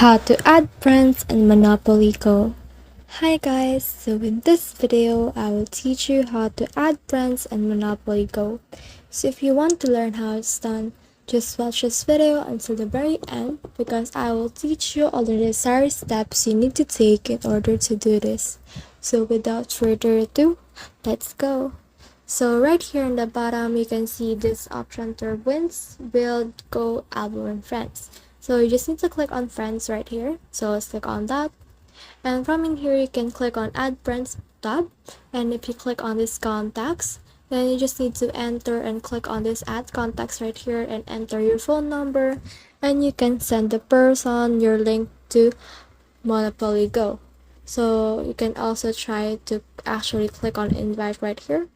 How to add friends in Monopoly Go. Hi guys, so in this video I will teach you how to add friends in Monopoly Go. So if you want to learn how it's done, just watch this video until the very end because I will teach you all the necessary steps you need to take in order to do this. So without further ado, let's go. So right here in the bottom you can see this option to wins, build, go, album, and friends. So you just need to click on friends right here. So let's click on that. And from in here you can click on add friends tab. And if you click on this contacts, then you just need to enter and click on this add contacts right here and enter your phone number. And you can send the person your link to Monopoly Go. So you can also try to actually click on invite right here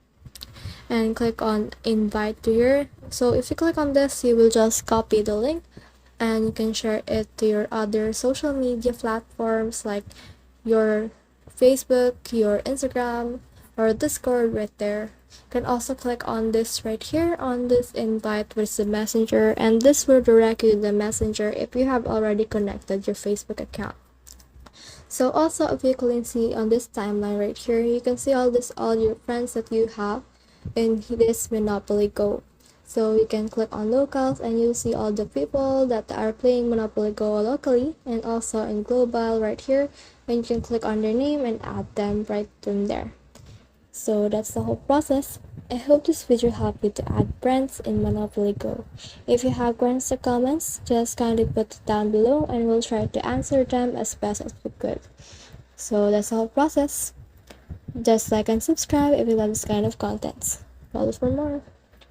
and click on invite to here. So if you click on this, you will just copy the link and you can share it to your other social media platforms like your Facebook, your Instagram, or Discord right there. You can also click on this right here on this invite with the messenger, and this will direct you to the messenger if you have already connected your Facebook account. So also, if you can see on this timeline right here, you can see all your friends that you have in this Monopoly Go. So you can click on locals and you'll see all the people that are playing Monopoly Go locally and also in global right here, and you can click on their name and add them right from there. So that's the whole process. I hope this video helped you to add friends in Monopoly Go. If you have questions or comments, just kindly put it down below and we'll try to answer them as best as we could. So that's the whole process. Just like and subscribe if you love this kind of content. Follow for more.